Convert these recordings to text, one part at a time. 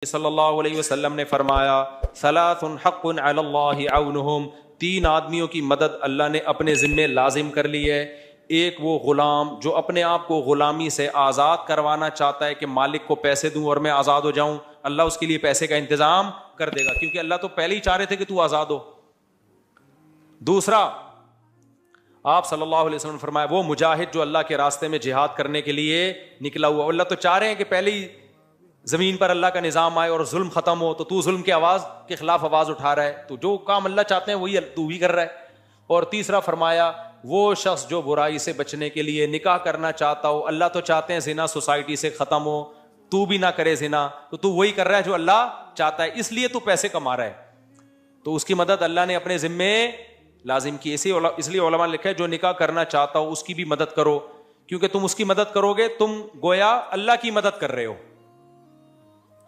صلی اللہ علیہ وسلم نے فرمایا ثلاث حق علی اللہ عونہم، تین آدمیوں کی مدد اللہ نے اپنے ذمے لازم کر لی ہے۔ ایک وہ غلام جو اپنے آپ کو غلامی سے آزاد کروانا چاہتا ہے کہ مالک کو پیسے دوں اور میں آزاد ہو جاؤں، اللہ اس کے لیے پیسے کا انتظام کر دے گا، کیونکہ اللہ تو پہلے ہی چاہ رہے تھے کہ تو آزاد ہو۔ دوسرا، آپ صلی اللہ علیہ وسلم نے فرمایا وہ مجاہد جو اللہ کے راستے میں جہاد کرنے کے لیے نکلا ہوا، اللہ تو چاہ رہے ہیں کہ پہلے ہی زمین پر اللہ کا نظام آئے اور ظلم ختم ہو، تو ظلم کی آواز کے خلاف آواز اٹھا رہا ہے، تو جو کام اللہ چاہتے ہیں وہی تو بھی کر رہا ہے۔ اور تیسرا فرمایا وہ شخص جو برائی سے بچنے کے لیے نکاح کرنا چاہتا ہو، اللہ تو چاہتے ہیں زنا سوسائٹی سے ختم ہو، تو بھی نہ کرے زنا، تو وہی کر رہا ہے جو اللہ چاہتا ہے، اس لیے تو پیسے کما رہا ہے، تو اس کی مدد اللہ نے اپنے ذمے لازم کی۔ اس لیے علماء نے لکھا ہے جو نکاح کرنا چاہتا ہو اس کی بھی مدد کرو، کیونکہ تم اس کی مدد کرو گے تم گویا اللہ کی مدد کر رہے ہو،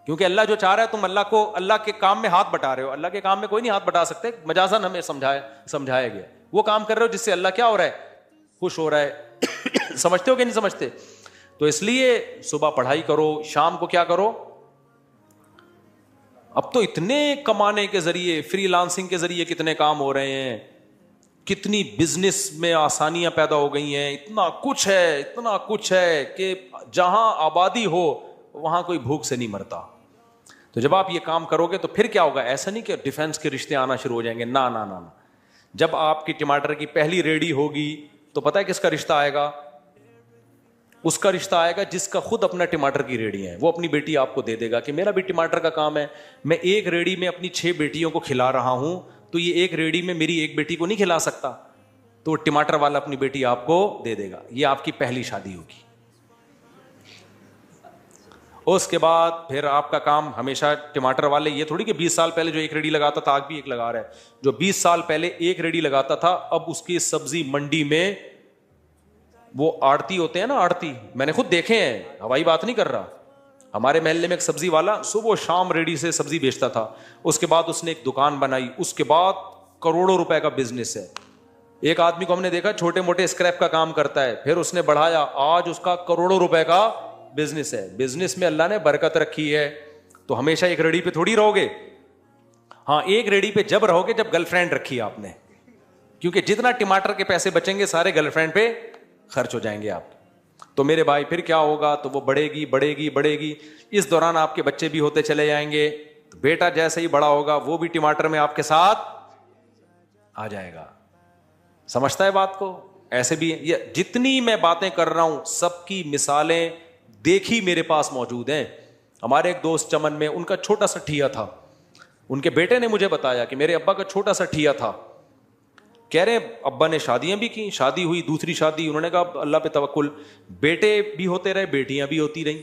کیونکہ اللہ جو چاہ رہا ہے تم اللہ کو اللہ کے کام میں ہاتھ بٹا رہے ہو۔ اللہ کے کام میں کوئی نہیں ہاتھ بٹا سکتے، مجازاً ہمیں سمجھایا گیا، وہ کام کر رہے ہو جس سے اللہ کیا ہو رہا ہے، خوش ہو رہا ہے۔ سمجھتے ہو کہ نہیں سمجھتے؟ تو اس لیے صبح پڑھائی کرو، شام کو کیا کرو۔ اب تو اتنے کمانے کے ذریعے، فری لانسنگ کے ذریعے کتنے کام ہو رہے ہیں، کتنی بزنس میں آسانیاں پیدا ہو گئی ہیں، اتنا کچھ ہے کہ جہاں آبادی ہو وہاں کوئی بھوک سے نہیں مرتا۔ تو جب آپ یہ کام کرو گے تو پھر کیا ہوگا، ایسا نہیں کہ ڈیفنس کے رشتے آنا شروع ہو جائیں گے، نہ نہ نہ۔ جب آپ کی ٹماٹر کی پہلی ریڈی ہوگی تو پتہ ہے کس کا رشتہ آئے گا؟ اس کا رشتہ آئے گا جس کا خود اپنا ٹماٹر کی ریڈی ہے، وہ اپنی بیٹی آپ کو دے دے گا کہ میرا بھی ٹماٹر کا کام ہے، میں ایک ریڈی میں اپنی 6 بیٹیوں کو کھلا رہا ہوں، تو یہ ایک ریڈی میں میری ایک بیٹی کو نہیں کھلا سکتا، تو ٹماٹر والا اپنی بیٹی آپ کو دے دے گا۔ یہ آپ کی پہلی شادی ہوگی۔ اس کے بعد پھر آپ کا کام ہمیشہ ٹماٹر والے، یہ تھوڑی کہ 20 سال پہلے جو ایک ریڈی لگاتا تھا آج بھی ایک لگا رہا ہے، جو 20 سال پہلے ایک ریڈی لگاتا تھا اب اس کی سبزی منڈی میں، وہ آڑتی ہوتے ہیں نا، آڑتی میں نے خود دیکھے ہیں، ہوائی بات نہیں کر رہا، ہمارے محلے میں ایک سبزی والا صبح و شام ریڈی سے سبزی بیچتا تھا، اس کے بعد اس نے ایک دکان بنائی، اس کے بعد کروڑوں روپے کا بزنس ہے۔ ایک آدمی کو ہم نے دیکھا چھوٹے موٹے اسکریپ کا کام کرتا ہے، پھر اس نے بڑھایا، آج اس کا کروڑوں روپے کا بزنس ہے۔ بزنس میں اللہ نے برکت رکھی ہے، تو ہمیشہ ایک ریڈی پہ تھوڑی رہو گے۔ ہاں، ایک ریڈی پہ جب رہو گے جب گرل فرینڈ رکھی ہے آپ نے، کیونکہ جتنا ٹماٹر کے پیسے بچیں گے سارے گرل فرینڈ پہ خرچ ہو جائیں گے آپ۔ تو میرے بھائی پھر کیا ہوگا، تو وہ بڑھے گی، اس دوران آپ کے بچے بھی ہوتے چلے جائیں گے، تو بیٹا جیسے ہی بڑا ہوگا وہ بھی ٹماٹر میں آپ کے ساتھ آ جائے گا۔ سمجھتا ہے بات کو؟ ایسے بھی یہ جتنی میں باتیں کر رہا ہوں سب کی مثالیں دیکھی میرے پاس موجود ہیں۔ ہمارے ایک دوست چمن میں، ان کا چھوٹا سا ٹھیا تھا، ان کے بیٹے نے مجھے بتایا کہ میرے ابا کا چھوٹا سا ٹھیا تھا، کہہ رہے ابا نے شادیاں بھی کی، شادی ہوئی، دوسری شادی، انہوں نے کہا اللہ پہ توکل، بیٹے بھی ہوتے رہے، بیٹیاں بھی ہوتی رہیں،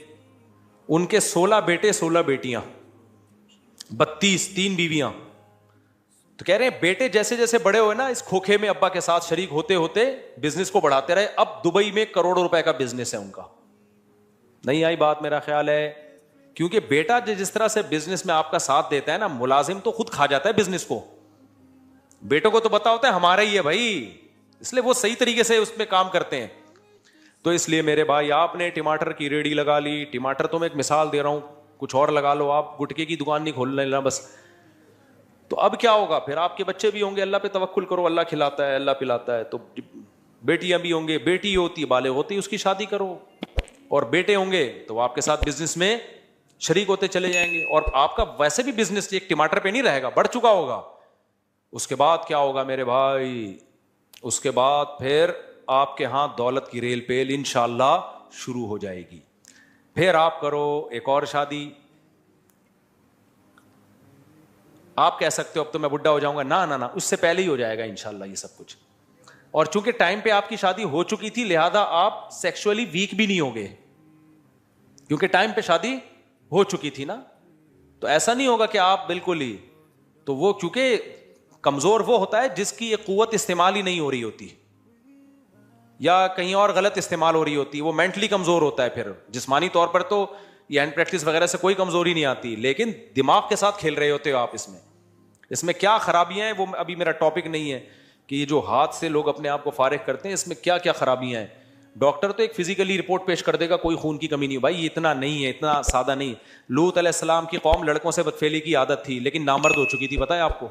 ان کے 16 بیٹے 16 بیٹیاں، 32، 3 بیویاں۔ تو کہہ رہے ہیں بیٹے جیسے جیسے بڑے ہوئے نا اس کھوکھے میں ابا کے ساتھ شریک ہوتے ہوتے بزنس کو بڑھاتے رہے، اب دبئی میں کروڑوں روپے کا بزنس ہے ان کا۔ نہیں آئی بات میرا خیال ہے؟ کیونکہ بیٹا جس طرح سے بزنس میں آپ کا ساتھ دیتا ہے نا، ملازم تو خود کھا جاتا ہے بزنس کو، بیٹوں کو تو پتا ہوتا ہے ہمارا ہی ہے بھائی، اس لیے وہ صحیح طریقے سے اس میں کام کرتے ہیں۔ تو اس لیے میرے بھائی آپ نے ٹماٹر کی ریڈی لگا لی، ٹماٹر تو میں ایک مثال دے رہا ہوں، کچھ اور لگا لو، آپ گٹکے کی دکان نہیں کھول لینا بس۔ تو اب کیا ہوگا، پھر آپ کے بچے بھی ہوں گے، اللہ پہ توکل کرو، اللہ کھلاتا ہے، اللہ پلاتا ہے، تو بیٹیاں بھی ہوں گے، بیٹی ہوتی بالغ ہوتی اس کی شادی کرو، اور بیٹے ہوں گے تو وہ آپ کے ساتھ بزنس میں شریک ہوتے چلے جائیں گے، اور آپ کا ویسے بھی بزنس ایک ٹماٹر پہ نہیں رہے گا، بڑھ چکا ہوگا۔ اس کے بعد کیا ہوگا میرے بھائی، اس کے بعد پھر آپ کے ہاں دولت کی ریل پیل انشاءاللہ شروع ہو جائے گی۔ پھر آپ کرو ایک اور شادی، آپ کہہ سکتے ہو اب تو میں بڈھا ہو جاؤں گا، نہ اس سے پہلے ہی ہو جائے گا انشاءاللہ یہ سب کچھ۔ اور چونکہ ٹائم پہ آپ کی شادی ہو چکی تھی لہذا آپ سیکشولی ویک بھی نہیں ہوگے، کیونکہ ٹائم پہ شادی ہو چکی تھی نا، تو ایسا نہیں ہوگا کہ آپ بالکل ہی، تو وہ چونکہ کمزور وہ ہوتا ہے جس کی ایک قوت استعمال ہی نہیں ہو رہی ہوتی، یا کہیں اور غلط استعمال ہو رہی ہوتی، وہ مینٹلی کمزور ہوتا ہے۔ پھر جسمانی طور پر تو یہ ہینڈ پریکٹس وغیرہ سے کوئی کمزوری نہیں آتی، لیکن دماغ کے ساتھ کھیل رہے ہوتے ہو آپ۔ اس میں کیا خرابیاں ہیں وہ ابھی میرا ٹاپک نہیں ہے، کہ یہ جو ہاتھ سے لوگ اپنے آپ کو فارغ کرتے ہیں اس میں کیا کیا خرابیاں ہیں۔ ڈاکٹر تو ایک فزیکلی رپورٹ پیش کر دے گا کوئی خون کی کمی نہیں. بھائی اتنا نہیں ہے, اتنا سادہ نہیں. لوط علیہ السلام کی قوم لڑکوں سے بدفعلی کی عادت تھی لیکن نامرد ہو چکی تھی, پتہ ہے آپ کو.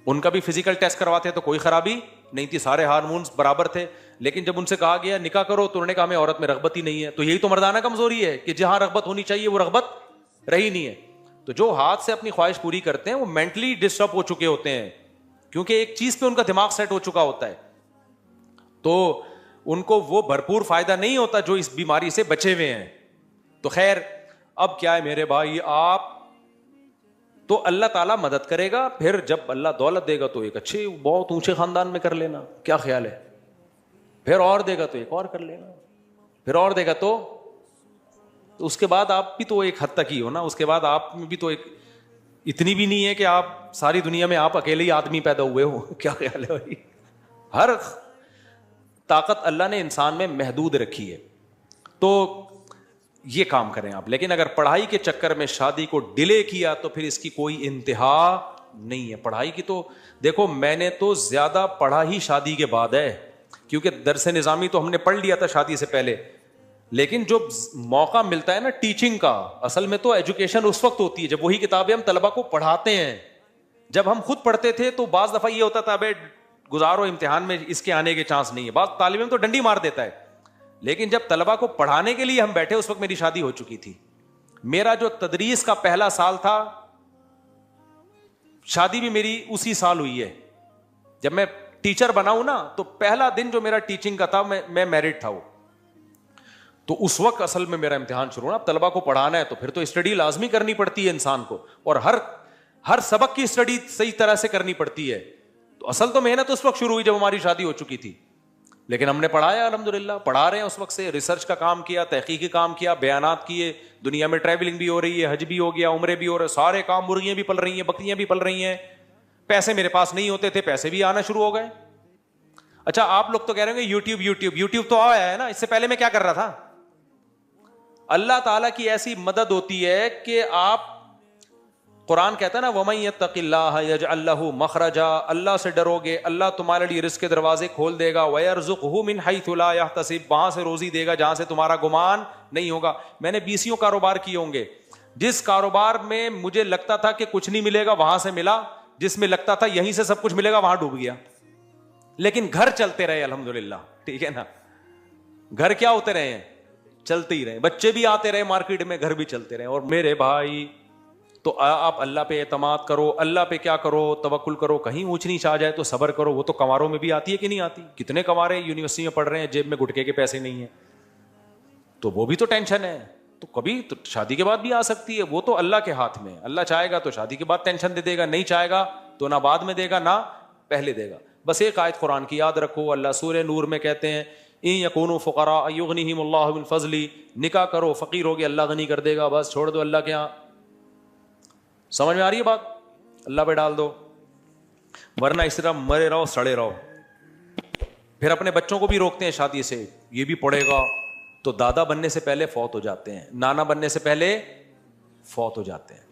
ان کا بھی فزیکل ٹیسٹ کرواتے تو کوئی خرابی نہیں تھی, سارے ہارمونز برابر تھے. لیکن جب ان سے کہا گیا نکاح کرو تو انہوں نے کہا ہمیں عورت میں رغبت ہی نہیں ہے. تو یہی تو مردانہ کمزوری ہے کہ جہاں رغبت ہونی چاہیے وہ رغبت رہی نہیں ہے. تو جو ہاتھ سے اپنی خواہش پوری کرتے ہیں وہ مینٹلی ڈسٹرب ہو چکے ہوتے ہیں, کیونکہ ایک چیز پہ ان کا دماغ سیٹ ہو چکا ہوتا ہے. تو ان کو وہ بھرپور فائدہ نہیں ہوتا جو اس بیماری سے بچے ہوئے ہیں. تو خیر اب کیا ہے میرے بھائی, آپ تو اللہ تعالیٰ مدد کرے گا, پھر جب اللہ دولت دے گا تو ایک اچھے بہت اونچے خاندان میں کر لینا, کیا خیال ہے. پھر اور دے گا تو ایک اور کر لینا, پھر اور دے گا تو اس کے بعد آپ بھی تو ایک حد تک ہی ہو نا. اس کے بعد آپ میں بھی تو ایک اتنی بھی نہیں ہے کہ آپ ساری دنیا میں آپ اکیلے ہی آدمی پیدا ہوئے ہو. کیا خیال ہے بھائی. ہر طاقت اللہ نے انسان میں محدود رکھی ہے. تو یہ کام کریں آپ. لیکن اگر پڑھائی کے چکر میں شادی کو ڈیلے کیا تو پھر اس کی کوئی انتہا نہیں ہے. پڑھائی کی تو دیکھو, میں نے تو زیادہ پڑھا ہی شادی کے بعد ہے, کیونکہ درس نظامی تو ہم نے پڑھ لیا تھا شادی سے پہلے. لیکن جو موقع ملتا ہے نا ٹیچنگ کا, اصل میں تو ایجوکیشن اس وقت ہوتی ہے جب وہی کتابیں ہم طلبہ کو پڑھاتے ہیں. جب ہم خود پڑھتے تھے تو بعض دفعہ یہ ہوتا تھا ابے گزارو امتحان میں اس کے آنے کے چانس نہیں ہے, بعض طالب علم تو ڈنڈی مار دیتا ہے. لیکن جب طلبہ کو پڑھانے کے لیے ہم بیٹھے اس وقت میری شادی ہو چکی تھی. میرا جو تدریس کا پہلا سال تھا, شادی بھی میری اسی سال ہوئی ہے. جب میں ٹیچر بنا ہوں نا تو پہلا دن جو میرا ٹیچنگ کا تھا میں میرڈ تھا وہ. تو اس وقت اصل میں میرا امتحان شروع ہوا. اب طلبہ کو پڑھانا ہے تو پھر تو اسٹڈی لازمی کرنی پڑتی ہے انسان کو, اور ہر سبق کی اسٹڈی صحیح طرح سے کرنی پڑتی ہے. تو اصل تو محنت اس وقت شروع ہوئی جب ہماری شادی ہو چکی تھی. لیکن ہم نے پڑھایا, الحمدللہ پڑھا رہے ہیں اس وقت سے. ریسرچ کا کام کیا, تحقیقی کام کیا, بیانات کیے, دنیا میں ٹریولنگ بھی ہو رہی ہے, حج بھی ہو گیا, عمرے بھی ہو رہے, سارے کام. مرغیاں بھی پل رہی ہیں, بکریاں بھی پل رہی ہیں. پیسے میرے پاس نہیں ہوتے تھے, پیسے بھی آنا شروع ہو گئے. اچھا آپ لوگ تو کہہ رہے ہوں گے یوٹیوب تو آیا ہے نا, اس سے پہلے میں کیا کر رہا تھا. اللہ تعالیٰ کی ایسی مدد ہوتی ہے کہ آپ, قرآن کہتا ہے نا وَمَن يَتَّقِ اللَّهَ يَجْعَل لَّهُ مَخْرَجًا, اللہ سے ڈرو گے اللہ تمہارے لیے رزق کے دروازے کھول دے گا. وَيَرْزُقْهُ مِنْ حَيْثُ لَا يَحْتَسِبُ, وہاں سے روزی دے گا جہاں سے تمہارا گمان نہیں ہوگا. میں نے 20 کاروبار کیے ہوں گے, جس کاروبار میں مجھے لگتا تھا کہ کچھ نہیں ملے گا وہاں سے ملا, جس میں لگتا تھا یہیں سے سب کچھ ملے گا وہاں ڈوب گیا. لیکن گھر چلتے رہے الحمدللہ, ٹھیک ہے نا. گھر کیا ہوتے رہے ہیں, چلتے ہی رہے. بچے بھی آتے رہے مارکیٹ میں, گھر بھی چلتے رہے. اور میرے بھائی تو آپ اللہ پہ اعتماد کرو, اللہ پہ کیا کرو, توکل کرو. کہیں اونچ نیچ آ جائے تو صبر کرو. وہ تو کنواروں میں بھی آتی ہے کہ نہیں آتی. کتنے کنوارے یونیورسٹی میں پڑھ رہے ہیں, جیب میں گٹکے کے پیسے نہیں ہیں, تو وہ بھی تو ٹینشن ہے. تو کبھی تو شادی کے بعد بھی آ سکتی ہے, وہ تو اللہ کے ہاتھ میں. اللہ چاہے گا تو شادی کے بعد ٹینشن دے گا, نہیں چاہے گا تو نہ بعد میں دے گا نہ پہلے دے گا. بس ایک آیت قرآن کی یاد رکھو, اللہ سورہ نور میں کہتے ہیں ان یکونوا فقراء یغنیہم اللہ من فضلہ, نکاح کرو فقیر ہوگے اللہ غنی کر دے گا. بس چھوڑ دو اللہ کے یہاں. سمجھ میں آ رہی ہے بات, اللہ پہ ڈال دو, ورنہ اس طرح مرے رہو سڑے رہو. پھر اپنے بچوں کو بھی روکتے ہیں شادی سے, یہ بھی پڑھے گا, تو دادا بننے سے پہلے فوت ہو جاتے ہیں, نانا بننے سے پہلے فوت ہو جاتے ہیں.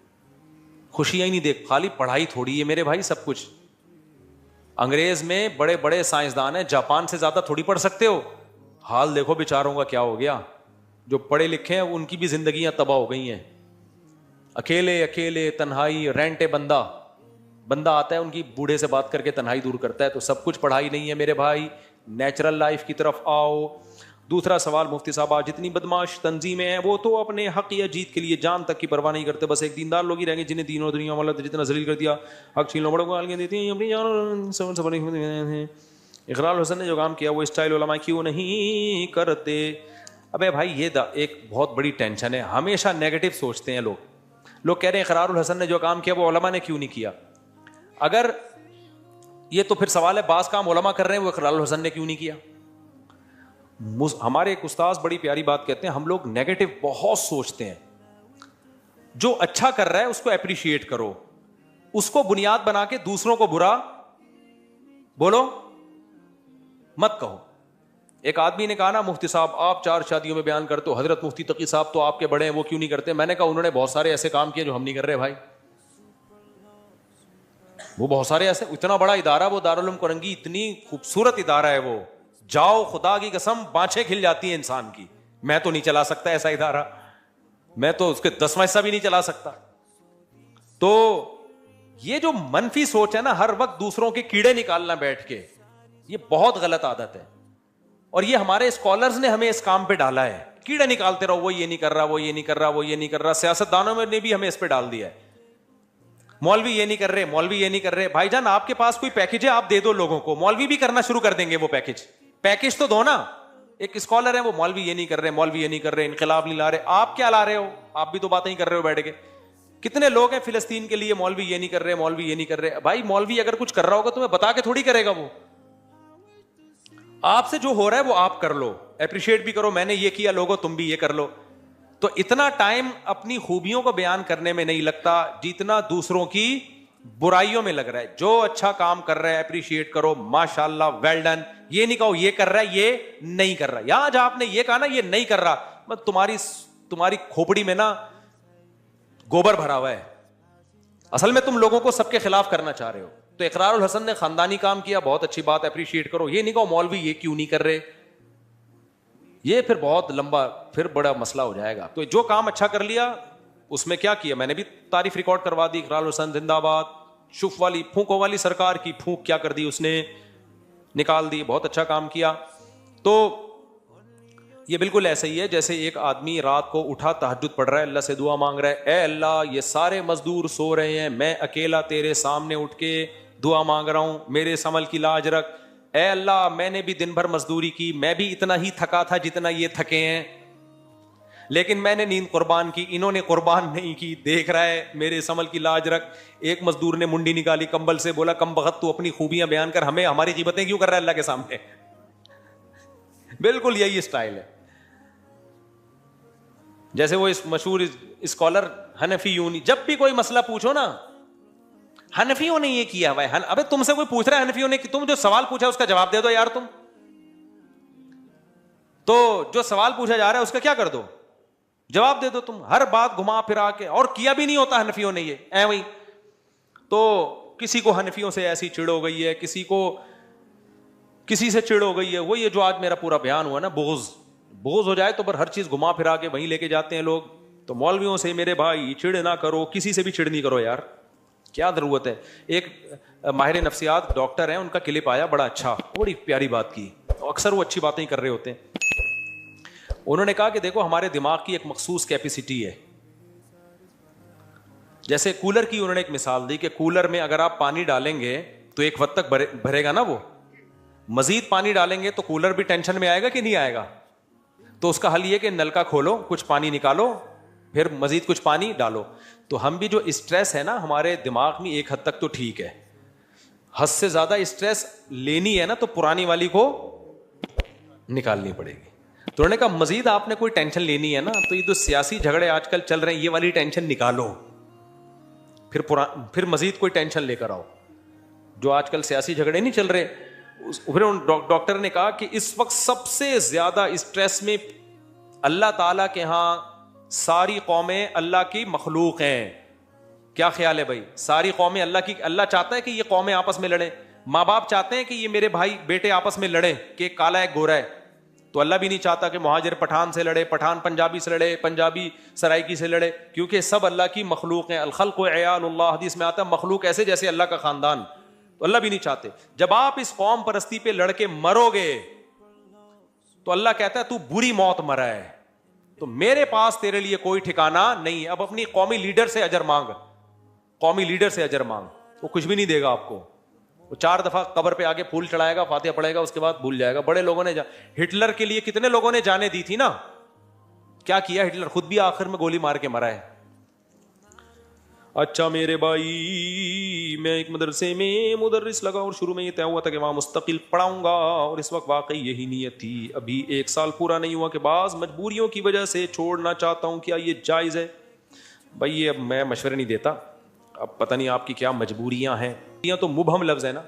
خوشیاں ہی نہیں دیکھ, خالی پڑھائی تھوڑی ہے میرے بھائی سب کچھ. انگریز میں بڑے بڑے سائنسدان ہیں, جاپان سے زیادہ تھوڑی پڑھ سکتے ہو. حال دیکھو بیچاروں کا کیا ہو گیا. جو پڑھے لکھے ہیں ان کی بھی زندگیاں تباہ ہو گئی ہیں. اکیلے تنہائی, رینٹ بندہ آتا ہے ان کی, بوڑھے سے بات کر کے تنہائی دور کرتا ہے. تو سب کچھ پڑھائی نہیں ہے میرے بھائی, نیچرل لائف کی طرف آؤ. دوسرا سوال مفتی صاحب, آج جتنی بدماش تنظیمیں ہیں وہ تو اپنے حق یا جیت کے لیے جان تک کی پرواہ نہیں کرتے. بس ایک دیندار لوگ ہی رہیں گے جنہیں دین اور دنیا والا جتنا ذلیل کر دیا, حق چھین لو, بڑوں کو گالیاں دیتی ہیں اپنی جان. اقرار الحسن نے جو کام کیا وہ اسٹائل علماء کیوں نہیں کرتے. ابے بھائی یہ ایک بہت بڑی ٹینشن ہے, ہمیشہ نیگیٹو سوچتے ہیں لوگ. لوگ کہہ رہے ہیں اقرار الحسن نے جو کام کیا وہ علماء نے کیوں نہیں کیا. اگر یہ تو پھر سوال ہے, بعض کام علماء کر رہے ہیں وہ اقرار الحسن نے کیوں نہیں کیا. ہمارے ایک استاذ بڑی پیاری بات کہتے ہیں, ہم لوگ نیگیٹو بہت سوچتے ہیں. جو اچھا کر رہا ہے اس کو اپریشیٹ کرو, اس کو بنیاد بنا کے دوسروں کو برا بولو مت کہو. ایک آدمی نے کہا نا مفتی صاحب آپ 4 شادیوں میں بیان کرتے ہو, حضرت مفتی تقی صاحب تو آپ کے بڑے ہیں وہ کیوں نہیں کرتے. میں نے کہا انہوں نے بہت سارے ایسے کام کیے جو ہم نہیں کر رہے بھائی. وہ بہت سارے ایسے, اتنا بڑا ادارہ وہ دارالعلوم کرنگی, اتنی خوبصورت ادارہ ہے وہ, جاؤ خدا کی قسم بانچیں کھل جاتی ہیں انسان کی. میں تو نہیں چلا سکتا ایسا ادارہ, میں تو اس کے 10واں حصہ بھی نہیں چلا سکتا. تو یہ جو منفی سوچ ہے نا, ہر وقت دوسروں کے کیڑے نکالنا بیٹھ کے, یہ بہت غلط عادت ہے. اور یہ ہمارے اسکالرز نے ہمیں اس کام پہ ڈالا ہے, کیڑے نکالتے رہو, وہ یہ نہیں کر رہا, وہ یہ نہیں کر رہا, وہ یہ نہیں کر رہا. سیاستدانوں نے بھی ہمیں اس پہ ڈال دیا ہے, مولوی یہ نہیں کر رہے, مولوی یہ نہیں کر رہے. بھائی جان آپ کے پاس کوئی پیکج ہے, آپ دے دو لوگوں کو, مولوی بھی کرنا شروع کر دیں گے وہ پیکج تو دو نا. ایک اسکالر ہے وہ مولوی یہ نہیں کر رہے, مولوی یہ نہیں کر رہے, انقلاب نہیں لا رہے, آپ کیا لا رہے ہو؟ آپ بھی تو باتیں ہی کر رہے ہو بیٹھ کے. کتنے لوگ ہیں فلسطین کے لیے, مولوی یہ نہیں کر رہے, مولوی یہ نہیں کر رہے. بھائی مولوی اگر کچھ کر رہا ہوگا تمہیں بتا کے تھوڑی کرے گا, وہ آپ سے جو ہو رہا ہے وہ آپ کر لو, اپریشیٹ بھی کرو, میں نے یہ کیا, لوگوں تم بھی یہ کر لو. تو اتنا ٹائم اپنی خوبیوں کو بیان کرنے میں نہیں لگتا جتنا دوسروں کی برائیوں میں لگ رہا ہے. جو اچھا کام کر رہا ہے اپریشیٹ کرو, ماشاء اللہ, ویل ڈن. یہ نہیں کہو یہ کر رہا ہے یہ نہیں کر رہا. یہاں جہاں آپ نے یہ کہا نا یہ نہیں کر رہا, تمہاری کھوپڑی میں نا گوبر بھرا ہوا ہے. اصل میں تم لوگوں کو سب کے خلاف کرنا چاہ رہے ہو. تو اقرار الحسن نے خاندانی کام کیا, بہت اچھی بات, اپریشیٹ کرو. یہ نہیں کہو مولوی یہ کیوں نہیں کر رہے, یہ پھر بہت لمبا, پھر بڑا مسئلہ ہو جائے گا. تو جو کام اچھا کر لیا اس میں کیا کیا, میں نے بھی تعریف ریکارڈ کروا دی. اقرار الحسن زندہ باد. شف والی پھونکوں والی سرکار کی پھونک کیا کر دی اس نے, نکال دی, بہت اچھا کام کیا. تو یہ بالکل ایسا ہی ہے جیسے ایک آدمی رات کو اٹھا, تہجد پڑھ رہا ہے, اللہ سے دعا مانگ رہا ہے, اے اللہ یہ سارے مزدور سو رہے ہیں, میں اکیلا تیرے سامنے اٹھ کے دعا مانگ رہا ہوں, میرے اس عمل کی لاج رکھ. اے اللہ میں نے بھی دن بھر مزدوری کی, میں بھی اتنا ہی تھکا تھا جتنا یہ تھکے ہیں, لیکن میں نے نیند قربان کی, انہوں نے قربان نہیں کی. دیکھ رہا ہے میرے اس عمل کی لاج رکھ. ایک مزدور نے منڈی نکالی کمبل سے, بولا کم بخت تو اپنی خوبیاں بیان کر, ہمیں ہماری غیبتیں کیوں کر رہا ہے اللہ کے سامنے. بالکل یہی اسٹائل ہے. جیسے وہ اس مشہور اسکالر حنفیون, جب بھی کوئی مسئلہ پوچھو نا, حنفیوں نے یہ کیا ہوا ہے, ابے تم سے کوئی پوچھ رہا ہے حنفیوں نے, تم جو سوال پوچھا اس کا جواب دے دو یار. تم تو جو سوال پوچھا جا رہا ہے اس کا کیا کر دو, جواب دے دو. تم ہر بات گھما پھرا کے, اور کیا بھی نہیں ہوتا حنفیوں نے یہ وہی. تو کسی کو حنفیوں سے ایسی چڑ ہو گئی ہے, کسی سے چڑ ہو گئی ہے. وہ یہ جو آج میرا پورا بیان ہوا نا, بغض ہو جائے تو پر ہر چیز گھما پھرا کے وہیں لے کے جاتے ہیں لوگ. تو مولویوں سے میرے بھائی چڑ نہ کرو, کسی سے بھی چڑ نہیں کرو یار, کیا ضرورت ہے. ایک ماہر نفسیات ڈاکٹر ہیں, ان کا کلپ آیا بڑا اچھا, بڑی پیاری بات کی. اکثر وہ اچھی باتیں ہی کر رہے ہوتے ہیں. انہوں نے کہا کہ دیکھو ہمارے دماغ کی ایک مخصوص کیپیسٹی ہے. جیسے کولر کی انہوں نے ایک مثال دی کہ کولر میں اگر آپ پانی ڈالیں گے تو ایک وقت تک بھرے گا نا, وہ مزید پانی ڈالیں گے تو کولر بھی ٹینشن میں آئے گا کہ نہیں آئے گا. تو اس کا حل یہ کہ نل کا کھولو, کچھ پانی نکالو, پھر مزید کچھ پانی ڈالو. تو ہم بھی جو اسٹریس ہے نا ہمارے دماغ میں ایک حد تک تو ٹھیک ہے, حد سے زیادہ اسٹریس لینی ہے نا تو پرانی والی کو نکالنی پڑے گی. تو انہوں نے کہا مزید آپ نے کوئی ٹینشن لینی ہے نا تو یہ جو سیاسی جھگڑے آج کل چل رہے ہیں یہ والی ٹینشن نکالو, پھر مزید کوئی ٹینشن لے کر آؤ. جو آج کل سیاسی جھگڑے نہیں چل رہے, پھر ڈاکٹر نے کہا کہ اس وقت سب سے زیادہ اسٹریس میں اللہ تعالیٰ کے ہاں ساری قومیں اللہ کی مخلوق ہیں. کیا خیال ہے بھائی, ساری قومیں اللہ چاہتا ہے کہ یہ قومیں آپس میں لڑیں. ماں باپ چاہتے ہیں کہ یہ میرے بھائی بیٹے آپس میں لڑیں کہ ایک کالا ایک گورا ہے. تو اللہ بھی نہیں چاہتا کہ مہاجر پٹھان سے لڑے, پٹھان پنجابی سے لڑے, پنجابی سرائکی سے لڑے, کیونکہ سب اللہ کی مخلوق ہیں. الخلق عیال اللہ, حدیث میں آتا ہے مخلوق ایسے جیسے اللہ کا خاندان. تو اللہ بھی نہیں چاہتے. جب آپ اس قوم پرستی پہ لڑ کے مرو گے تو اللہ کہتا ہے تو بری موت مرا ہے, تو میرے پاس تیرے لیے کوئی ٹھکانہ نہیں ہے. اب اپنی قومی لیڈر سے اجر مانگ, قومی لیڈر سے اجر مانگ, وہ کچھ بھی نہیں دے گا آپ کو. وہ 4 دفعہ قبر پہ آگے پھول چڑھائے گا, فاتحہ پڑھے گا, اس کے بعد بھول جائے گا. بڑے لوگوں نے ہٹلر کے لیے کتنے لوگوں نے جانیں دی تھی نا, کیا کیا ہٹلر, خود بھی آخر میں گولی مار کے مرا ہے. اچھا میرے بھائی, میں ایک مدرسے میں مدرس لگا اور شروع میں یہ طے ہوا تھا کہ وہاں مستقل پڑھاؤں گا, اور اس وقت واقعی یہی نیت تھی. ابھی 1 سال پورا نہیں ہوا کہ بعض مجبوریوں کی وجہ سے چھوڑنا چاہتا ہوں. کیا یہ جائز ہے؟ بھائی یہ اب میں مشورے نہیں دیتا, اب پتہ نہیں آپ کی کیا مجبوریاں ہیں. یہ تو مبہم لفظ ہے نا,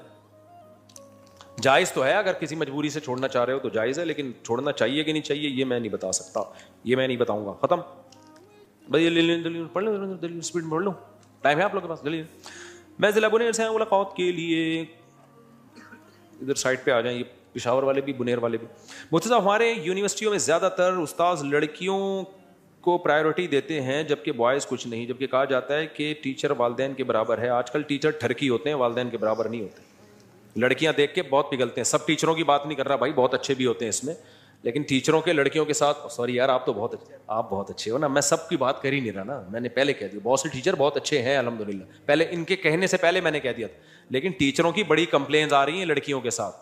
جائز تو ہے, اگر کسی مجبوری سے چھوڑنا چاہ رہے ہو تو جائز ہے, لیکن چھوڑنا چاہیے کہ نہیں چاہیے یہ میں نہیں بتا سکتا, یہ میں نہیں بتاؤں گا. ختم بھائی, پڑھ لو اسپیڈ میں پڑھ لو, ٹائم ہے آپ لوگ کے پاس. میں ضلع بنیر سے ملاقات کے لیے ادھر سائڈ پہ آ جائیں, یہ پشاور والے بھی, بنیر والے بھی. مفتی صاحب, ہمارے یونیورسٹیوں میں زیادہ تر استاذ لڑکیوں کو پرائیورٹی دیتے ہیں جبکہ بوائز کچھ نہیں, جبکہ کہا جاتا ہے کہ ٹیچر والدین کے برابر ہے. آج کل ٹیچر ٹھرکی ہوتے ہیں, والدین کے برابر نہیں ہوتے. لڑکیاں دیکھ کے بہت پگھلتے ہیں. سب ٹیچروں کی بات نہیں کر رہا بھائی, بہت اچھے بھی ہوتے ہیں اس میں, لیکن ٹیچروں کے لڑکیوں کے ساتھ, سوری یار آپ تو بہت اچھے, آپ بہت اچھے ہو نا, میں سب کی بات کر ہی نہیں رہا نا, میں نے پہلے کہہ دیا بہت سے ٹیچر بہت اچھے ہیں الحمدللہ, پہلے ان کے کہنے سے پہلے میں نے کہہ دیا تھا. لیکن ٹیچروں کی بڑی کمپلینز آ رہی ہیں لڑکیوں کے ساتھ.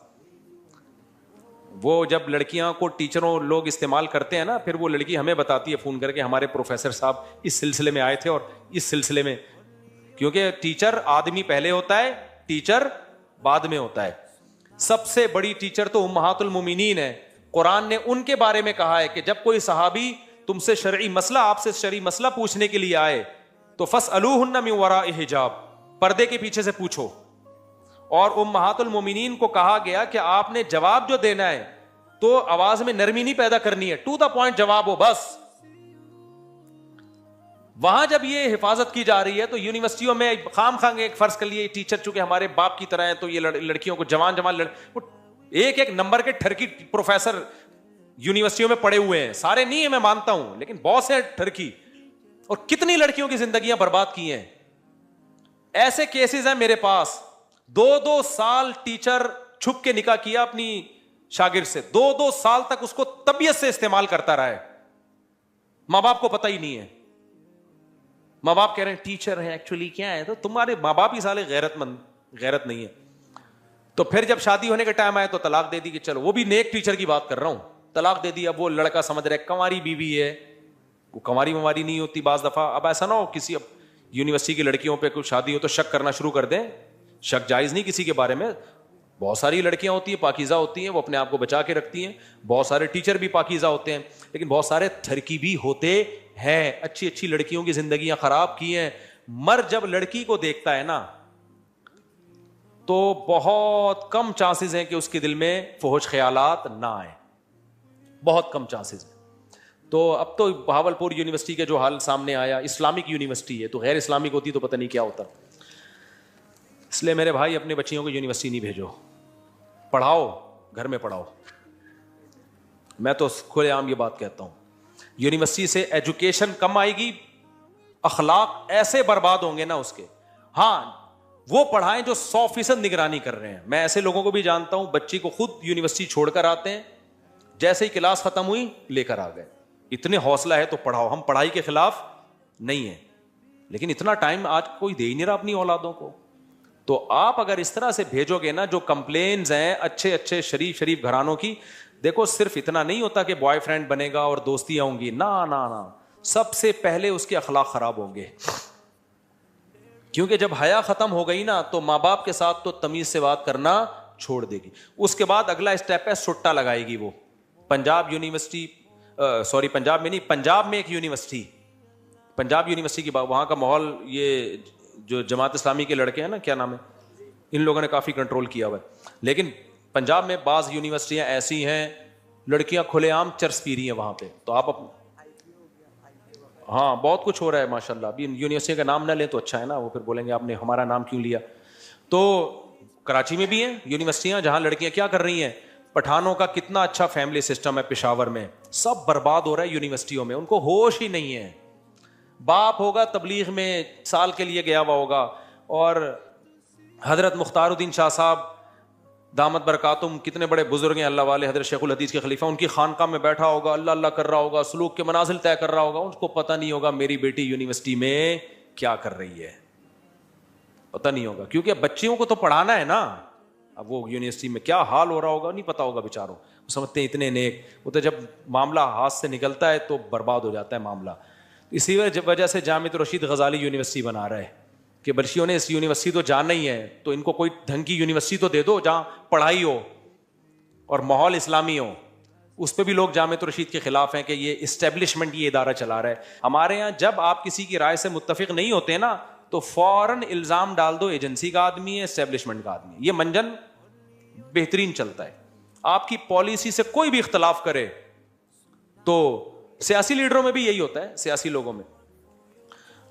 وہ جب لڑکیاں کو ٹیچروں لوگ استعمال کرتے ہیں نا, پھر وہ لڑکی ہمیں بتاتی ہے فون کر کے ہمارے پروفیسر صاحب اس سلسلے میں آئے تھے اور اس سلسلے میں, کیونکہ ٹیچر آدمی پہلے ہوتا ہے, ٹیچر بعد میں ہوتا ہے. سب سے بڑی ٹیچر تو امہات المومنین ہے. قرآن نے ان کے بارے میں کہا ہے کہ جب کوئی صحابی تم سے شرعی مسئلہ, آپ سے شرعی مسئلہ پوچھنے کے لیے آئے تو فاسألوہن من وراء حجاب, پردے کے پیچھے سے پوچھو. اور امہات المومنین کو کہا گیا کہ آپ نے جواب جو دینا ہے تو آواز میں نرمی نہیں پیدا کرنی ہے, ٹو دا پوائنٹ جواب ہو بس. وہاں جب یہ حفاظت کی جا رہی ہے تو یونیورسٹیوں میں خام خواہ ایک فرض کر لیے ٹیچر چونکہ ہمارے باپ کی طرح ہیں تو یہ لڑکیوں کو جوان ایک ایک نمبر کے ٹھرکی پروفیسر یونیورسٹیوں میں پڑے ہوئے ہیں. سارے نہیں ہیں میں مانتا ہوں, لیکن بہت سے ٹھرکی, اور کتنی لڑکیوں کی زندگیاں برباد کی ہیں. ایسے کیسز ہیں میرے پاس, 2 سال ٹیچر چھپ کے نکاح کیا اپنی شاگرد سے, 2 سال تک اس کو طبیعت سے استعمال کرتا رہا ہے, ماں باپ کو پتہ ہی نہیں ہے. ماں باپ کہہ رہے ہیں ٹیچر ہیں, ایکچولی کیا ہے, تو تمہارے ماں باپ ہی سالے غیرت نہیں ہے. تو پھر جب شادی ہونے کا ٹائم آیا تو طلاق دے دی کہ چلو, وہ بھی نیک ٹیچر کی بات کر رہا ہوں, طلاق دے دی. اب وہ لڑکا سمجھ رہا ہے کنواری بیوی ہے, وہ کنواری مماری نہیں ہوتی بعض دفعہ. اب ایسا نہ ہو کسی اب یونیورسٹی کی لڑکیوں پہ کوئی شادی ہو تو شک کرنا شروع کر دیں. شک جائز نہیں کسی کے بارے میں. بہت ساری لڑکیاں ہوتی ہیں پاکیزہ ہوتی ہیں, وہ اپنے آپ کو بچا کے رکھتی ہیں. بہت سارے ٹیچر بھی پاکیزہ ہوتے ہیں, لیکن بہت سارے ٹھرکی بھی ہوتے ہیں. اچھی اچھی لڑکیوں کی زندگیاں خراب کی ہیں. مر جب لڑکی کو دیکھتا ہے نا تو بہت کم چانسز ہیں کہ اس کے دل میں فحش خیالات نہ آئیں, بہت کم چانسز ہیں. تو اب تو بہاولپور یونیورسٹی کا جو حال سامنے آیا, اسلامک یونیورسٹی ہے, تو غیر اسلامک ہوتی تو پتہ نہیں کیا ہوتا. اس لیے میرے بھائی اپنے بچیوں کو یونیورسٹی نہیں بھیجو, پڑھاؤ, گھر میں پڑھاؤ. میں تو کھلے عام یہ بات کہتا ہوں, یونیورسٹی سے ایجوکیشن کم آئے گی, اخلاق ایسے برباد ہوں گے نا اس کے. ہاں وہ پڑھائیں جو 100% نگرانی کر رہے ہیں. میں ایسے لوگوں کو بھی جانتا ہوں, بچی کو خود یونیورسٹی چھوڑ کر آتے ہیں, جیسے ہی کلاس ختم ہوئی لے کر آ گئے. اتنے حوصلہ ہے تو پڑھاؤ, ہم پڑھائی کے خلاف نہیں ہیں, لیکن اتنا ٹائم آج کوئی دے ہی نہیں رہا اپنی اولادوں کو. تو آپ اگر اس طرح سے بھیجو گے نا, جو کمپلینز ہیں اچھے اچھے شریف گھرانوں کی, دیکھو صرف اتنا نہیں ہوتا کہ بوائے فرینڈ بنے گا اور دوستیاں ہوں گی, نہ, سب سے پہلے اس کے اخلاق خراب ہوں گے. کیونکہ جب حیا ختم ہو گئی نا تو ماں باپ کے ساتھ تو تمیز سے بات کرنا چھوڑ دے گی. اس کے بعد اگلا اسٹیپ ہے سٹا لگائے گی. وہ پنجاب یونیورسٹی, پنجاب میں نہیں, پنجاب میں ایک یونیورسٹی, پنجاب یونیورسٹی کی وہاں کا ماحول, یہ جو جماعت اسلامی کے لڑکے ہیں نا, کیا نام ہے, ان لوگوں نے کافی کنٹرول کیا ہوا ہے. لیکن پنجاب میں بعض یونیورسٹیاں ایسی ہیں لڑکیاں کھلے عام چرس پی رہی ہیں وہاں پہ. تو آپ ہاں بہت کچھ ہو رہا ہے ماشاء اللہ. ابھی یونیورسٹی کا نام نہ لیں تو اچھا ہے نا, وہ پھر بولیں گے آپ نے ہمارا نام کیوں لیا. تو کراچی میں بھی ہیں یونیورسٹیاں جہاں لڑکیاں کیا کر رہی ہیں, پٹھانوں کا کتنا اچھا فیملی سسٹم ہے پشاور میں, سب برباد ہو رہا ہے یونیورسٹیوں میں, ان کو ہوش ہی نہیں ہے. باپ ہوگا تبلیغ میں سال کے لیے گیا ہوا ہوگا, اور حضرت مختار الدین شاہ صاحب دامت برکاتم کتنے بڑے بزرگ ہیں اللہ والے, حضرت شیخ الحدیث کے خلیفہ, ان کی خانقاہ میں بیٹھا ہوگا, اللہ اللہ کر رہا ہوگا, سلوک کے منازل طے کر رہا ہوگا. ان کو پتہ نہیں ہوگا میری بیٹی یونیورسٹی میں کیا کر رہی ہے, پتہ نہیں ہوگا, کیونکہ بچیوں کو تو پڑھانا ہے نا. اب وہ یونیورسٹی میں کیا حال ہو رہا ہوگا نہیں پتا ہوگا بیچاروں, وہ سمجھتے ہیں اتنے نیک, وہ تو جب معاملہ ہاتھ سے نکلتا ہے تو برباد ہو جاتا ہے معاملہ. اسی وجہ سے جامعۃ رشید غزالی یونیورسٹی بنا رہا ہے کہ بچیوں نے اس یونیورسٹی تو جانا ہی ہے, تو ان کو کوئی ڈھنگ کی یونیورسٹی تو دے دو جہاں پڑھائی ہو اور ماحول اسلامی ہو. اس پہ بھی لوگ جامعۃ رشید کے خلاف ہیں کہ یہ اسٹیبلشمنٹ یہ ادارہ چلا رہا ہے. ہمارے یہاں جب آپ کسی کی رائے سے متفق نہیں ہوتے نا تو فوراً الزام ڈال دو ایجنسی کا آدمی ہے, اسٹیبلشمنٹ کا آدمی ہے. یہ منجن بہترین چلتا ہے. آپ کی پالیسی سے کوئی بھی اختلاف کرے تو سیاسی لیڈروں میں بھی یہی ہوتا ہے, سیاسی لوگوں میں,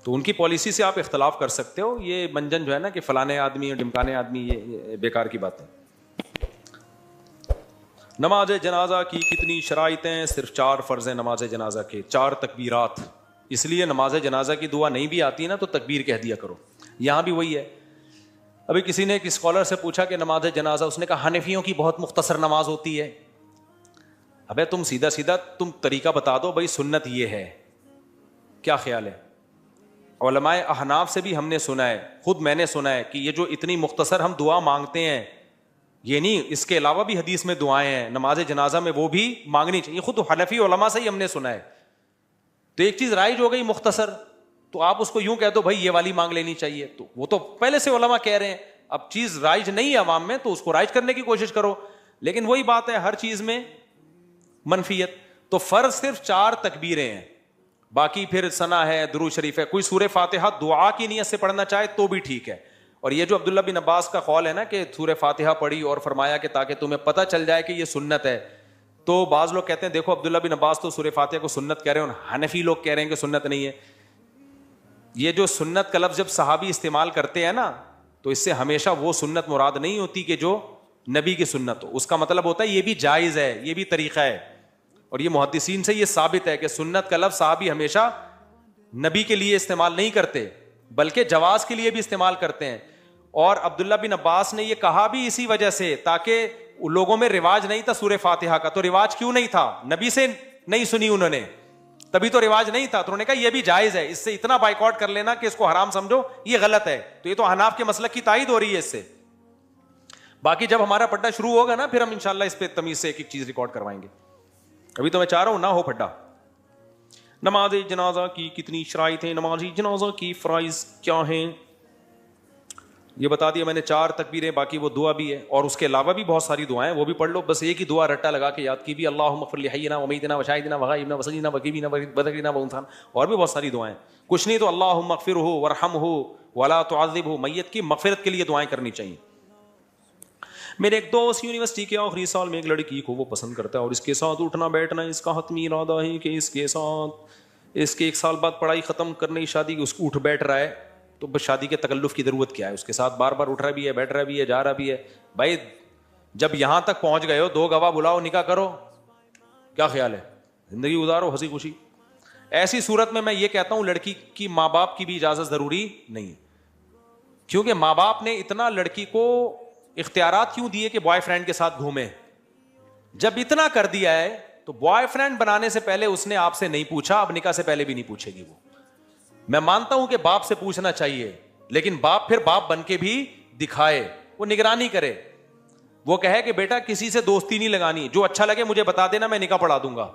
تو ان کی پالیسی سے آپ اختلاف کر سکتے ہو. یہ منجن جو ہے نا کہ فلانے آدمی اور ڈمکانے آدمی, یہ بیکار کی بات ہے. نماز جنازہ کی کتنی شرائطیں؟ صرف 4 فرض ہیں نماز جنازہ کے، 4 تکبیرات. اس لیے نماز جنازہ کی دعا نہیں بھی آتی نا تو تکبیر کہہ دیا کرو. یہاں بھی وہی ہے. ابھی کسی نے ایک اسکالر سے پوچھا کہ نماز جنازہ، اس نے کہا حنفیوں کی بہت مختصر نماز ہوتی ہے. ابے تم سیدھا سیدھا تم طریقہ بتا دو بھائی، سنت یہ ہے، کیا خیال ہے؟ علماء احناف سے بھی ہم نے سنا ہے، خود میں نے سنا ہے کہ یہ جو اتنی مختصر ہم دعا مانگتے ہیں، یہ نہیں، اس کے علاوہ بھی حدیث میں دعائیں ہیں نماز جنازہ میں، وہ بھی مانگنی چاہیے. خود حنفی علماء سے ہی ہم نے سنا ہے. تو ایک چیز رائج ہو گئی مختصر، تو آپ اس کو یوں کہہ دو بھائی یہ والی مانگ لینی چاہیے، تو وہ تو پہلے سے علماء کہہ رہے ہیں. اب چیز رائج نہیں ہے عوام میں تو اس کو رائج کرنے کی کوشش کرو. لیکن وہی بات ہے، ہر چیز میں منفیت. تو فرض صرف 4 تکبیریں ہیں، باقی پھر ثنا ہے، درود شریف ہے. کوئی سورہ فاتحہ دعا کی نیت سے پڑھنا چاہے تو بھی ٹھیک ہے. اور یہ جو عبداللہ بن عباس کا قول ہے نا کہ سورہ فاتحہ پڑھی اور فرمایا کہ تاکہ تمہیں پتہ چل جائے کہ یہ سنت ہے، تو بعض لوگ کہتے ہیں دیکھو عبداللہ بن عباس تو سورہ فاتحہ کو سنت کہہ رہے ہیں اور حنفی لوگ کہہ رہے ہیں کہ سنت نہیں ہے. یہ جو سنت کا لفظ جب صحابی استعمال کرتے ہیں نا تو اس سے ہمیشہ وہ سنت مراد نہیں ہوتی کہ جو نبی کی سنت ہو. اس کا مطلب ہوتا ہے یہ بھی جائز ہے، یہ بھی طریقہ ہے. اور یہ محدثین سے یہ ثابت ہے کہ سنت کا لفظ صحابی ہمیشہ نبی کے لیے استعمال نہیں کرتے بلکہ جواز کے لیے بھی استعمال کرتے ہیں. اور عبداللہ بن عباس نے یہ کہا بھی اسی وجہ سے تاکہ لوگوں میں رواج نہیں تھا سورہ فاتحہ کا. تو رواج کیوں نہیں تھا؟ نبی سے نہیں سنی انہوں نے، تبھی تو رواج نہیں تھا. تو انہوں نے کہا یہ بھی جائز ہے، اس سے اتنا بائیکاٹ کر لینا کہ اس کو حرام سمجھو، یہ غلط ہے. تو یہ تو حناف کے مسلک کی تائید ہو رہی ہے اس سے. باقی جب ہمارا پڑھنا شروع ہوگا نا پھر ہم انشاءاللہ اس پہ تمیز سے ایک ایک چیز ریکارڈ کروائیں گے. ابھی تو میں چاہ رہا ہوں نہ ہو پھڈا. نماز جنازہ کی کتنی شرائط ہیں؟ نماز جنازہ کی فرائض کیا ہیں یہ بتا دیا میں نے. 4 تکبیریں، باقی وہ دعا بھی ہے اور اس کے علاوہ بھی بہت ساری دعائیں، وہ بھی پڑھ لو. بس ایک ہی دعا رٹا لگا کے یاد کی بھی، اللہم اغفر لحینا ومیتنا وشاہدنا وغائبنا وصغیرنا وکبیرنا وذکرنا وانثانا، اور بھی بہت ساری دعائیں. کچھ نہیں تو اللہم اغفرہ وارحمہ ولا تعذبہ، میت کی مغفرت کے لیے دعائیں کرنی چاہیے. میرے ایک دوست یونیورسٹی کے آخری سال میں ایک لڑکی کو وہ پسند کرتا ہے اور اس کے ساتھ اٹھنا بیٹھنا اس کا حتمی ارادہ ہے کہ اس کے ساتھ اس کے 1 سال بعد پڑھائی ختم کرنے کی شادی کی، اس کو اٹھ بیٹھ رہا ہے. تو بس شادی کے تکلف کی ضرورت کیا ہے؟ اس کے ساتھ بار بار اٹھ رہا بھی ہے، بیٹھ رہا بھی ہے، جا رہا بھی ہے. بھائی جب یہاں تک پہنچ گئے ہو 2 گواہ بلاؤ، نکاح کرو. کیا خیال ہے؟ زندگی گزارو ہنسی خوشی. ایسی صورت میں یہ کہتا ہوں لڑکی کی ماں باپ کی بھی اجازت ضروری نہیں ہے، کیونکہ ماں باپ نے اتنا لڑکی کو اختیارات کیوں دیے کہ بوائے فرینڈ کے ساتھ گھومے؟ جب اتنا کر دیا ہے تو بوائے فرینڈ بنانے سے پہلے اس نے آپ سے نہیں پوچھا، اب نکاح سے پہلے بھی نہیں پوچھے گی وہ. میں مانتا ہوں کہ باپ سے پوچھنا چاہیے، لیکن باپ پھر باپ بن کے بھی دکھائے، وہ نگرانی کرے. وہ کہے کہ بیٹا کسی سے دوستی نہیں لگانی، جو اچھا لگے مجھے بتا دینا، میں نکاح پڑھا دوں گا.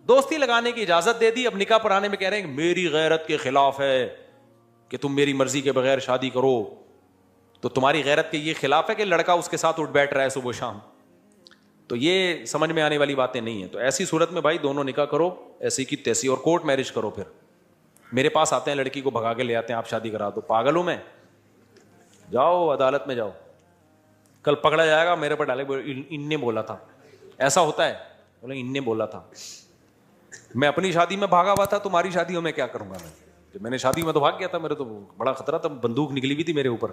دوستی لگانے کی اجازت دے دی، اب نکاح پڑھانے میں کہہ رہے ہیں کہ میری غیرت کے خلاف ہے کہ تم میری مرضی کے بغیر شادی کرو. تو تمہاری غیرت کے یہ خلاف ہے کہ لڑکا اس کے ساتھ اٹھ بیٹھ رہا ہے صبح شام. تو یہ سمجھ میں آنے والی باتیں نہیں ہیں. تو ایسی صورت میں بھائی دونوں نکاح کرو ایسی کی تیسی، اور کورٹ میرج کرو. پھر میرے پاس آتے ہیں لڑکی کو بھگا کے لے آتے ہیں، آپ شادی کرا دو. پاگل ہوں میں؟ جاؤ عدالت میں جاؤ، کل پکڑا جائے گا میرے پر ڈالے ان نے بولا تھا. ایسا ہوتا ہے، بولے ان نے بولا تھا. میں اپنی شادی میں بھاگا ہوا تھا، تمہاری شادیوں میں کیا کروں گا میں؟ جب میں نے شادی میں تو بھاگ گیا تھا، میرے تو بڑا خطرہ تھا، بندوق نکلی ہوئی تھی میرے اوپر.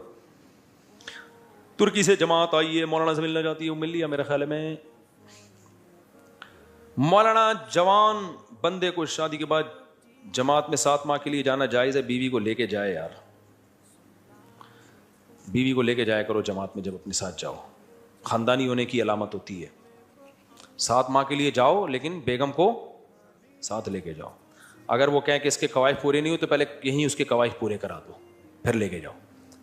ترکی سے جماعت آئی ہے، مولانا سے ملنا چاہتی ہے، مل لیا میرے خیال میں. مولانا جوان بندے کو شادی کے بعد جماعت میں 7 ماہ کے لیے جانا جائز ہے؟ بیوی کو لے کے جائے یار، بیوی کو لے کے جایا کرو جماعت میں جب اپنے ساتھ جاؤ، خاندانی ہونے کی علامت ہوتی ہے. 7 ماہ کے لیے جاؤ لیکن بیگم کو ساتھ لے کے جاؤ. اگر وہ کہیں کہ اس کے قواعد پورے نہیں ہوتے پہلے یہیں اس کے قواعد پورے کرا دو پھر لے کے جاؤ.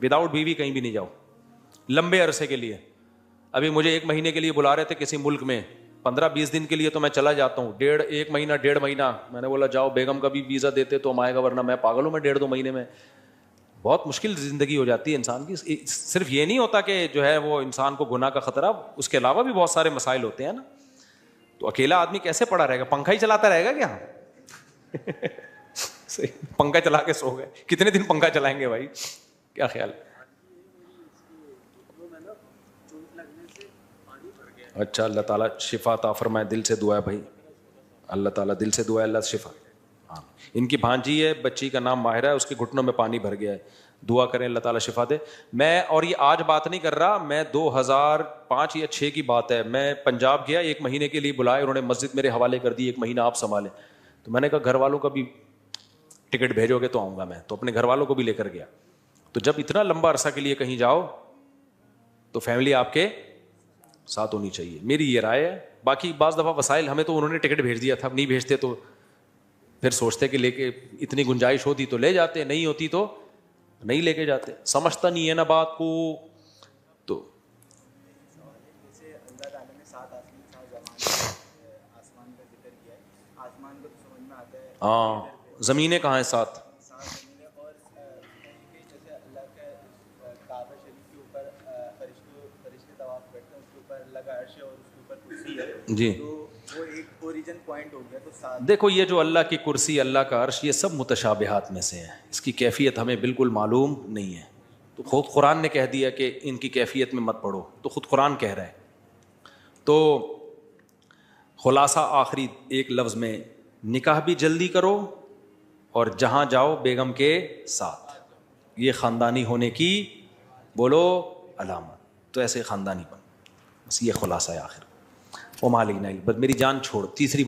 وداؤٹ بیوی کہیں بھی نہیں جاؤ لمبے عرصے کے لیے. ابھی مجھے 1 مہینے کے لیے بلا رہے تھے کسی ملک میں، 15-20 دن کے لیے، تو میں چلا جاتا ہوں. 1 مہینہ 1.5 مہینہ میں نے بولا جاؤ، بیگم کا بھی ویزا دیتے تو ہم آئے گا، ورنہ میں پاگل ہوں میں 1.5-2 مہینے میں. بہت مشکل زندگی ہو جاتی ہے انسان کی. صرف یہ نہیں ہوتا کہ جو ہے وہ انسان کو گناہ کا خطرہ، اس کے علاوہ بھی بہت سارے مسائل ہوتے ہیں نا. تو اکیلا آدمی کیسے پڑا رہے گا؟ پنکھا ہی چلاتا رہے گا کیا؟ پنکھا چلا کے سو گئے، کتنے دن پنکھا چلائیں گے بھائی؟ کیا خیال؟ اچھا، اللہ تعالیٰ شفا عطا فرمائے. دل سے دعا ہے بھائی، اللہ تعالیٰ دل سے دعا ہے، اللہ شفا. ہاں، ان کی بھانجی ہے، بچی کا نام ماہرہ ہے، اس کے گھٹنوں میں پانی بھر گیا ہے. دعا کریں اللہ تعالیٰ شفا دے. میں اور یہ آج بات نہیں کر رہا, میں 2005 یا 6 کی بات ہے, میں پنجاب گیا, 1 مہینے کے لیے بلائے, انہوں نے مسجد میرے حوالے کر دی, 1 مہینہ آپ سنبھالیں. تو میں نے کہا گھر والوں کا بھی ٹکٹ بھیجو گے تو آؤں گا میں, تو اپنے گھر والوں کو بھی لے کر گیا. تو جب اتنا لمبا عرصہ کے لیے کہیں جاؤ تو فیملی آپ کے ساتھ ہونی چاہیے, میری یہ رائے ہے. باقی بعض دفعہ وسائل, ہمیں تو انہوں نے ٹکٹ بھیج دیا تھا, اب نہیں بھیجتے تو پھر سوچتے کہ لے کے اتنی گنجائش ہوتی تو لے جاتے, نہیں ہوتی تو نہیں لے کے جاتے. سمجھتا نہیں ہے نا بات کو. تو اللہ تعالیٰ نے 7 آسمان کا ذکر کیا ہے. آسمان کو تو سمجھ میں آتا ہے, ہاں زمینیں کہاں ہیں 7؟ 7 زمینیں, اور جیسے اللہ کے کعبہ شریف کے اوپر فرشتے طواف کرتے ہیں, اس کے اوپر اللہ کا عرش ہے اور اس کے اوپر کرسی ہے. جی تو وہ ایک اوریجن پوائنٹ ہو گیا. تو 7 دیکھو یہ جو اللہ کی کرسی, اللہ کا عرش, یہ سب متشابہات میں سے ہیں, اس کی کیفیت ہمیں بالکل معلوم نہیں ہے. تو خود قرآن نے کہہ دیا کہ ان کی کیفیت میں مت پڑھو, تو خود قرآن کہہ رہا ہے. تو خلاصہ آخری ایک لفظ میں, نکاح بھی جلدی کرو اور جہاں جاؤ بیگم کے ساتھ, یہ خاندانی ہونے کی بولو علامت. تو ایسے خاندانی بن, بس یہ خلاصہ ہے آخر. وہ مالک نہیں, بس میری جان چھوڑ. تیسری